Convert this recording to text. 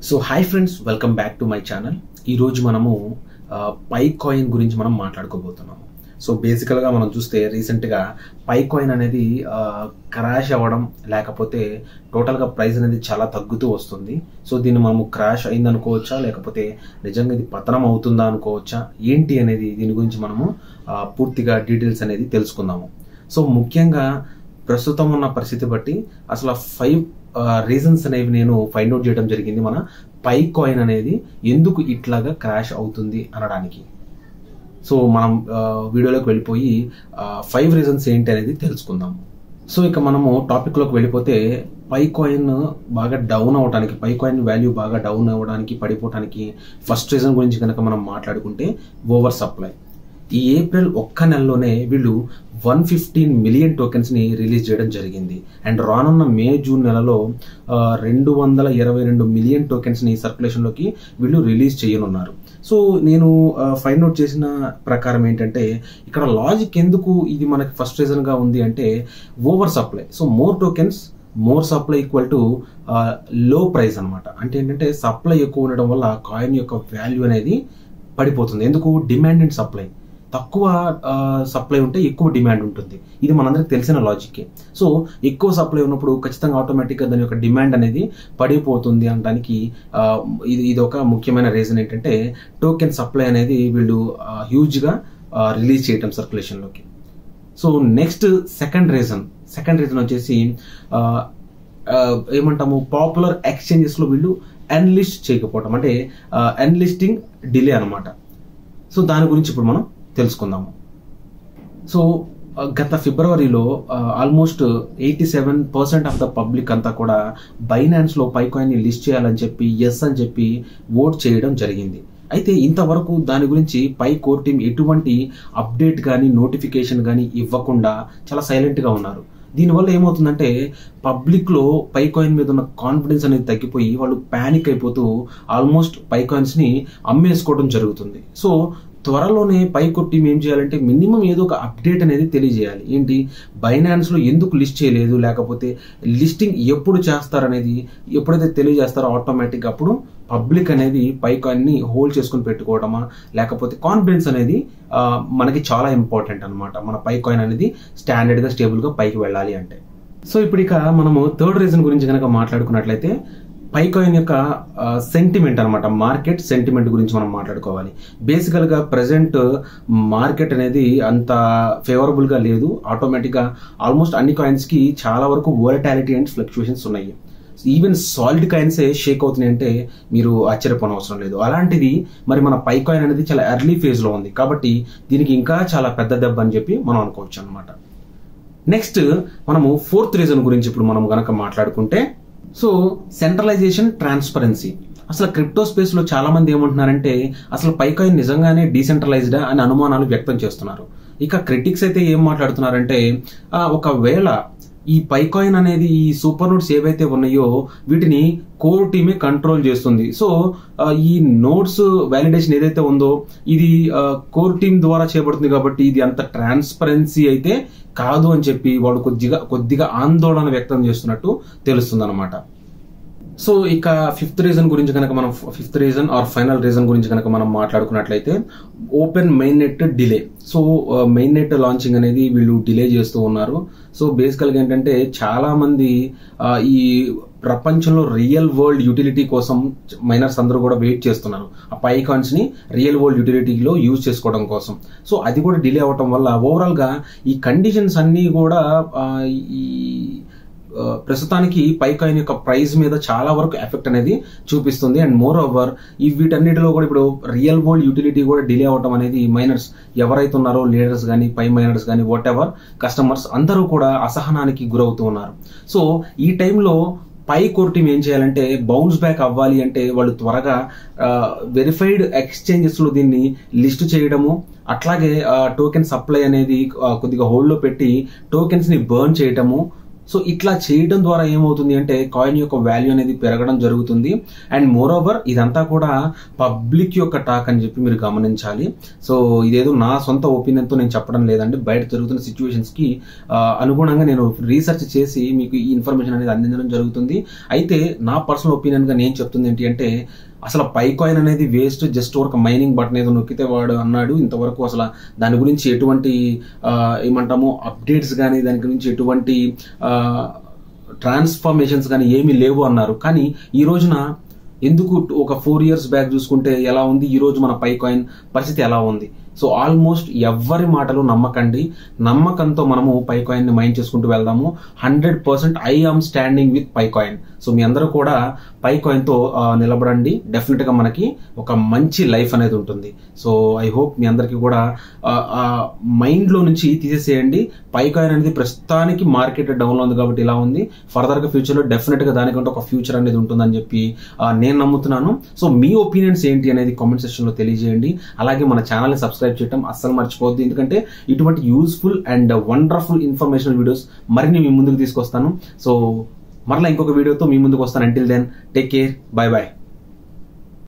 So hi friends, welcome back to my channel. ఈరోజు మనము పై coin గురించి మనం మాట్లాడుకోబోతున్నాము. సో బేసికల్గా మనం చూస్తే రీసెంట్గా పై కాయిన్ అనేది క్రాష్ అవ్వడం, లేకపోతే టోటల్గా ప్రైస్ అనేది చాలా తగ్గుతూ వస్తుంది. సో దీన్ని మనము క్రాష్ అయింది అనుకోవచ్చా, లేకపోతే నిజంగా ఇది పతనం అవుతుందా అనుకోవచ్చా, ఏంటి అనేది దీని గురించి మనము పూర్తిగా డీటెయిల్స్ అనేది తెలుసుకుందాము. సో ముఖ్యంగా ప్రస్తుతం ఉన్న పరిస్థితి బట్టి అసలు 5 రీజన్స్ అనేవి నేను ఫైండ్ అవుట్ చేయడం జరిగింది. మన పై కాయిన్ అనేది ఎందుకు ఇట్లాగా క్రాష్ అవుతుంది అనడానికి. సో మనం వీడియోలోకి వెళ్ళిపోయి 5 రీజన్స్ ఏంటి అనేది తెలుసుకుందాం. సో ఇక మనము టాపిక్లోకి వెళ్ళిపోతే పై కాయిన్ బాగా డౌన్ అవడానికి, పై కాయిన్ వాల్యూ బాగా డౌన్ అవ్వడానికి, పడిపోవడానికి ఫస్ట్ రీజన్ గురించి కనుక మనం మాట్లాడుకుంటే ఓవర్ సప్లై. ఈ ఏప్రిల్ ఒక్క నెలలోనే వీళ్ళు 115 మిలియన్ టోకెన్స్ ని రిలీజ్ చేయడం జరిగింది. అండ్ రానున్న మే జూన్ నెలలో 222 మిలియన్ టోకెన్స్ ని సర్క్యులేషన్ లోకి వీళ్ళు రిలీజ్ చేయనున్నారు. సో నేను ఫైండ్ అవుట్ చేసిన ప్రకారం ఏంటంటే, ఇక్కడ లాజిక్ ఎందుకు ఇది మనకి ఫస్ట్ రీజన్ గా ఉంది అంటే over supply. So more tokens more supply equal to లో ప్రైస్ అనమాట. అంటే ఏంటంటే సప్లై ఎక్కువ ఉండడం వల్ల కాయిన్ యొక్క వాల్యూ అనేది పడిపోతుంది. ఎందుకు? Demand and supply. తక్కువ సప్లై ఉంటే ఎక్కువ డిమాండ్ ఉంటుంది. ఇది మనందరికి తెలిసిన లాజిక్. సో ఎక్కువ సప్లై ఉన్నప్పుడు ఖచ్చితంగా ఆటోమేటిక్గా దాని యొక్క డిమాండ్ అనేది పడిపోతుంది అనడానికి ఇది ఒక ముఖ్యమైన రీజన్. ఏంటంటే టోకెన్ సప్లై అనేది వీళ్ళు హ్యూజ్గా రిలీజ్ చేయటం సర్క్యులేషన్లోకి. సో నెక్స్ట్ సెకండ్ రీజన్ వచ్చేసి ఏమంటాము, పాపులర్ ఎక్స్చేంజెస్ లో వీళ్ళు అన్లిస్ట్ చేయకపోవటం, అంటే అన్లిస్టింగ్ డిలే అనమాట. సో దాని గురించి ఇప్పుడు మనం తెలుసుకుందాము. సో గత ఫిబ్రవరిలో ఆల్మోస్ట్ 87% ఆఫ్ ద పబ్లిక్ అంతా కూడా బైనాన్స్ లో పై కాయిన్ ని లిస్ట్ చేయాలని చెప్పి ఎస్ అని చెప్పి ఓట్ చేయడం జరిగింది. అయితే ఇంతవరకు దాని గురించి పై కోర్ టీం ఎటువంటి అప్డేట్ కానీ నోటిఫికేషన్ కానీ ఇవ్వకుండా చాలా సైలెంట్ గా ఉన్నారు. దీనివల్ల ఏమవుతుందంటే పబ్లిక్ లో పై కాయిన్ మీద ఉన్న కాన్ఫిడెన్స్ అనేది తగ్గిపోయి వాళ్ళు ప్యానిక్ అయిపోతూ ఆల్మోస్ట్ పై కాయిన్స్ ని అమ్మేసుకోవడం జరుగుతుంది. సో త్వరలోనే పై కోర్ టీం ఏం చేయాలంటే మినిమం ఏదో ఒక అప్డేట్ అనేది తెలియజేయాలి. ఏంటి, బైనాన్స్ లో ఎందుకు లిస్ట్ చేయలేదు, లేకపోతే లిస్టింగ్ ఎప్పుడు చేస్తారనేది ఎప్పుడైతే తెలియజేస్తారో ఆటోమేటిక్ అప్పుడు పబ్లిక్ అనేది పై కాయిన్ ని హోల్డ్ చేసుకుని పెట్టుకోవడమా, లేకపోతే కాన్ఫిడెన్స్ అనేది మనకి చాలా ఇంపార్టెంట్ అనమాట. మన పై కాయిన్ అనేది స్టాండర్డ్ గా స్టేబుల్ గా పైకి వెళ్ళాలి అంటే. సో ఇప్పుడు ఇక మనము థర్డ్ రీజన్ గురించి కనుక మాట్లాడుకున్నట్లయితే పై కాయిన్ యొక్క సెంటిమెంట్ అనమాట, మార్కెట్ సెంటిమెంట్ గురించి మనం మాట్లాడుకోవాలి. బేసికల్ గా ప్రెసెంట్ మార్కెట్ అనేది అంత ఫేవరబుల్ గా లేదు. ఆటోమేటిక్ గా ఆల్మోస్ట్ అన్ని కాయిన్స్ కి చాలా వరకు వోలటాలిటీ అండ్ ఫ్లక్చుయేషన్స్ ఉన్నాయి. ఈవెన్ సాలిడ్ కాయిన్స్ షేక్ అవుతున్నాయి అంటే మీరు ఆశ్చర్యపోనవసరం లేదు. అలాంటిది మరి మన పై కాయిన్ అనేది చాలా ఎర్లీ ఫేజ్ లో ఉంది కాబట్టి దీనికి ఇంకా చాలా పెద్ద దెబ్బ అని చెప్పి మనం అనుకోవచ్చు అనమాట. నెక్స్ట్ మనము ఫోర్త్ రీజన్ గురించి ఇప్పుడు మనం గనక మాట్లాడుకుంటే, సో సెంట్రలైజేషన్, ట్రాన్స్పరెన్సీ. అసలు క్రిప్టో స్పేస్ లో చాలా మంది ఏమంటున్నారంటే అసలు పై కాయిన్ నిజంగానే డీసెంట్రలైజ్డా అని అనుమానాలు వ్యక్తం చేస్తున్నారు. ఇక క్రిటిక్స్ అయితే ఏం మాట్లాడుతున్నారంటే ఒకవేళ ఈ పై కాయిన్ అనేది ఈ సూపర్ నోట్స్ ఏవైతే ఉన్నాయో వీటిని కోర్ టీమే కంట్రోల్ చేస్తుంది. సో ఈ నోట్స్ వ్యాలిడేషన్ ఏదైతే ఉందో ఇది కోర్ టీమ్ ద్వారా చేయబడుతుంది కాబట్టి ఇది అంత ట్రాన్స్పరెన్సీ అయితే కాదు అని చెప్పి వాళ్ళు కొద్దిగా ఆందోళన వ్యక్తం చేస్తున్నట్టు తెలుస్తుంది అనమాట. సో ఇక fifth reason or final reason గురించి కనుక మనం మాట్లాడుకున్నట్లయితే open mainnet delay. So mainnet launching అనేది వీళ్ళు డిలే చేస్తూ ఉన్నారు. సో బేసికల్ గా ఏంటంటే చాలా మంది ఈ ప్రపంచంలో రియల్ వరల్డ్ యూటిలిటీ కోసం మైనర్స్ అందరూ కూడా వెయిట్ చేస్తున్నారు, ఆ పై కాయిన్స్ ని రియల్ వరల్డ్ యూటిలిటీలో యూజ్ చేసుకోవడం కోసం. సో అది కూడా డిలే అవటం వల్ల ఓవరాల్ గా ఈ కండిషన్స్ అన్ని కూడా ఈ ప్రస్తుతానికి పై కాయిన్ యొక్క ప్రైస్ మీద చాలా వరకు ఎఫెక్ట్ అనేది చూపిస్తుంది. అండ్ మోర్ ఓవర్ ఈ వీటన్నిటిలో కూడా ఇప్పుడు రియల్ వరల్డ్ యూటిలిటీ కూడా డిలే అవడం అనేది మైనర్స్ ఎవరైతే ఉన్నారో, లీడర్స్ కానీ పై మైనర్స్ కానీ వాట్ ఎవర్ కస్టమర్స్ అందరూ కూడా అసహనానికి గురవుతూ ఉన్నారు. సో ఈ టైంలో పై కోర్ టీం ఏం చేయాలంటే బౌన్స్ బ్యాక్ అవ్వాలి అంటే వాళ్ళు త్వరగా వెరిఫైడ్ ఎక్స్చేంజెస్ లో దీన్ని లిస్ట్ చేయడము, అట్లాగే టోకెన్ సప్లై అనేది కొద్దిగా హోల్డ్ లో పెట్టి టోకెన్స్ ని బర్న్ చేయటము, సో ఇట్లా చేయడం ద్వారా ఏమవుతుంది అంటే కాయిన్ యొక్క వాల్యూ అనేది పెరగడం జరుగుతుంది. అండ్ మోర్ ఓవర్ ఇదంతా కూడా పబ్లిక్ యొక్క టాక్ అని చెప్పి మీరు గమనించాలి. సో ఇదేదో నా సొంత ఒపీనియన్తో నేను చెప్పడం లేదండి, బయట జరుగుతున్న సిచ్యువేషన్స్ కి అనుగుణంగా నేను రీసెర్చ్ చేసి మీకు ఈ ఇన్ఫర్మేషన్ అనేది అందించడం జరుగుతుంది. అయితే నా పర్సనల్ ఒపీనియన్ గా నేను చెప్తుంది ఏంటి అంటే అసలు పైకాయిన్ అనేది వేస్ట్, జస్ట్ ఒక మైనింగ్ బటన్ ఏదో నొక్కితే వాడు అన్నాడు. ఇంతవరకు అసలు దాని గురించి ఎటువంటి ఏమంటాము అప్డేట్స్ కానీ దాని గురించి ఎటువంటి ట్రాన్స్ఫర్మేషన్స్ కానీ ఏమీ లేవు అన్నారు. కానీ ఈ రోజున ఎందుకు ఒక 4 years బ్యాక్ చూసుకుంటే ఎలా ఉంది, ఈ రోజు మన పైకాయిన్ పరిస్థితి ఎలా ఉంది. సో ఆల్మోస్ట్ ఎవరి మాటలు నమ్మకండి, నమ్మకంతో మనము పైకాయిన్ ని మైన్ చేసుకుంటూ వెళ్దాము. 100% I am standing with Pi coin. So మీ అందరూ కూడా పైకాయిన్ తో నిలబడండి, డెఫినెట్ గా మనకి ఒక మంచి లైఫ్ అనేది ఉంటుంది. సో ఐ హోప్ మీ అందరికీ కూడా మైండ్ లో నుంచి తీసేసేయండి. పైకాయిన్ అనేది ప్రస్తుతానికి మార్కెట్ డౌన్ లో ఉంది కాబట్టి ఇలా ఉంది, ఫర్దర్ గా ఫ్యూచర్ లో డెఫినెట్ గా దానికంటే ఒక ఫ్యూచర్ అనేది ఉంటుందని చెప్పి నేను నమ్ముతున్నాను. సో మీ ఒపీనియన్స్ ఏంటి అనేది కామెంట్ సెక్షన్ లో తెలియజేయండి. అలాగే మన ఛానల్ ని సబ్స్క్రైబ్ చేయడం అస్సలు మర్చిపోవద్దు, ఎందుకంటే ఇటువంటి useful and wonderful informational videos మరిన్ని మీ ముందుకు తీసుకొస్తాను. సో మరలా ఇంకొక వీడియోతో మీ ముందుకు వస్తాను. Until then take care, bye by.